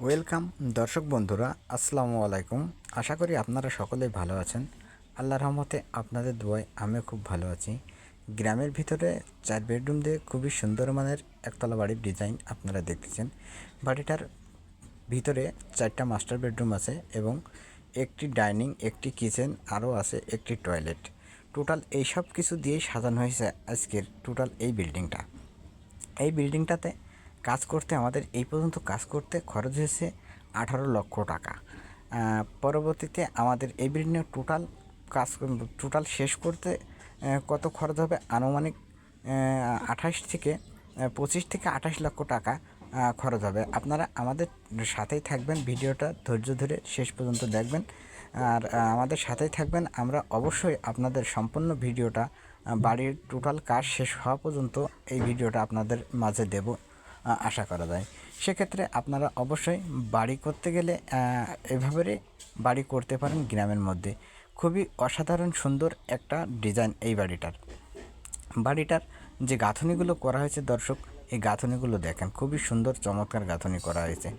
Welcome দর্শক বন্ধুরা, আসসালামু আলাইকুম। আশা করি আপনারা সকলেই ভালো আছেন। আল্লাহর রহমতে আপনাদের দোয়ায় আমিও খুব ভালো আছি। গ্রামের ভিতরে 4 বেডরুম দিয়ে খুবই সুন্দর মানের একতলা বাড়ির ডিজাইন আপনারা দেখতেছেন। বাড়িটার ভিতরে 4টা মাস্টার বেডরুম আছে এবং একটি ডাইনিং, একটি কিচেন, আরও আছে একটি টয়লেট। টোটাল এই সব কিছু দিয়েই সাজানো হয়েছে আজকের টোটাল এই বিল্ডিংটা। এই বিল্ডিংটাতে কাজ করতে আমাদের এই পর্যন্ত কাজ করতে খরচ হয়েছে 18 লক্ষ টাকা। পরবর্তীতে আমাদের এই বিল্ডিংয়ের টোটাল শেষ করতে কত খরচ হবে আনুমানিক 25 থেকে 28 লক্ষ টাকা খরচ হবে। আপনারা আমাদের সাথেই থাকবেন, ভিডিওটা ধৈর্য ধরে শেষ পর্যন্ত দেখবেন আর আমাদের সাথেই থাকবেন। আমরা অবশ্যই আপনাদের সম্পূর্ণ ভিডিওটা বাড়ির টোটাল কাজ শেষ হওয়া পর্যন্ত এই ভিডিওটা আপনাদের মাঝে দেব আশা করা যায়। সেক্ষেত্রে আপনারা অবশ্যই বাড়ি করতে গেলে এভাবে বাড়ি করতে পারেন। গ্রামের মধ্যে খুবই অসাধারণ সুন্দর একটা ডিজাইন এই বাড়িটার যে গাঁথনিগুলো করা হয়েছে দর্শক, এই গাঁথনিগুলো দেখেন, খুবই সুন্দর চমৎকার গাঁথনি করা হয়েছে।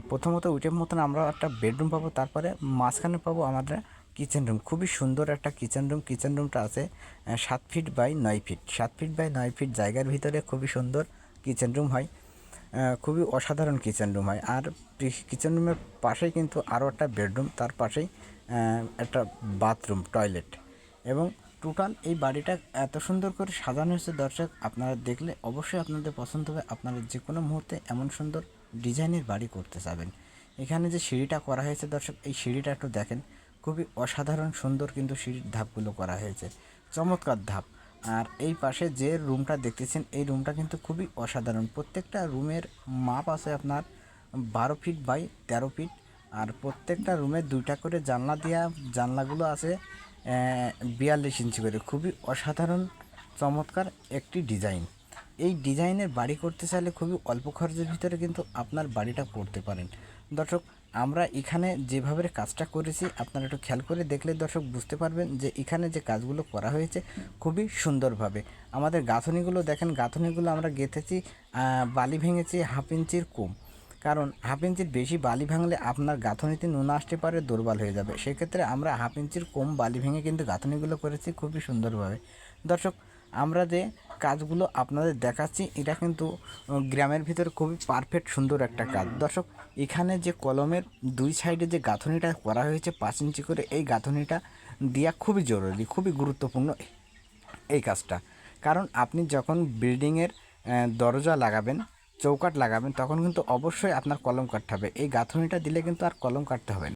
প্রথমত উইটের মতন আমরা একটা বেডরুম পাবো, তারপরে মাঝখানে পাবো আমাদের কিচেন রুম। খুবই সুন্দর একটা কিচেন রুমটা আছে 7 feet by 9 feet, 7 feet by 9 feet জায়গার ভিতরে খুবই সুন্দর কিচেন রুম হয়। খুবই অসাধারণ কিচেন রুম হয়। আর কিচেন রুমের পাশেই কিন্তু আরও একটা বেডরুম, তার পাশেই একটা বাথরুম, টয়লেট এবং টোটাল এই বাড়িটা এত সুন্দর করে সাজানো হয়েছে দর্শক, আপনারা দেখলে অবশ্যই আপনাদের পছন্দ হবে। আপনারা যে কোনো মুহূর্তে এমন সুন্দর ডিজাইনের বাড়ি করতে চাবেন। এখানে যে সিঁড়িটা করা হয়েছে দর্শক, এই সিঁড়িটা একটু দেখেন, খুবই অসাধারণ সুন্দর কিন্তু সিঁড়ির ধাপগুলো করা হয়েছে, চমৎকার ধাপ। আর এই পাশে যে রুমটা দেখতেছেন, এই রুমটা কিন্তু খুবই অসাধারণ। প্রত্যেকটা রুমের মাপ আছে আপনার 12 ফিট বাই 13 ফিট। আর প্রত্যেকটা রুমে 2টা করে জানলাগুলো আছে 42 ইঞ্চি করে। খুবই অসাধারণ চমৎকার একটি ডিজাইন। এই ডিজাইনের বাড়ি করতে চাইলে খুবই অল্প খরচের ভিতরে কিন্তু আপনার বাড়িটা করতে পারেন দর্শক। আমরা এখানে যেভাবে কাজটা করেছি আপনারা একটু খেয়াল করে দেখলে দর্শক বুঝতে পারবেন যে এখানে যে কাজগুলো করা হয়েছে খুবই সুন্দরভাবে। আমাদের গাঁথনিগুলো দেখেন, গাঁথনিগুলো আমরা গেঁথেছি, বালি ভেঙেছি 1/2 ইঞ্চির কম। কারণ 1/2 ইঞ্চির বেশি বালি ভাঙলে আপনার গাঁথনিতে নুন আসতে পারে, দুর্বল হয়ে যাবে। সেক্ষেত্রে আমরা 1/2 ইঞ্চির কম বালি ভেঙে কিন্তু গাঁথনিগুলো করেছি খুবই সুন্দরভাবে দর্শক। আমরা যে কাজগুলো আপনাদের দেখাচ্ছি এটা কিন্তু গ্রামের ভিতরে খুবই পারফেক্ট সুন্দর একটা কাজ দর্শক। এখানে যে কলমের 2 সাইডে যে গাঁথনিটা করা হয়েছে 5 ইঞ্চি করে, এই গাঁথনিটা দেওয়া খুবই জরুরি, খুবই গুরুত্বপূর্ণ এই কাজটা। কারণ আপনি যখন বিল্ডিংয়ের দরজা লাগাবেন, চৌকাঠ লাগাবেন, তখন কিন্তু অবশ্যই আপনার কলম কাটতে হবে। এই গাঁথনিটা দিলে কিন্তু আর কলম কাটতে হবে না।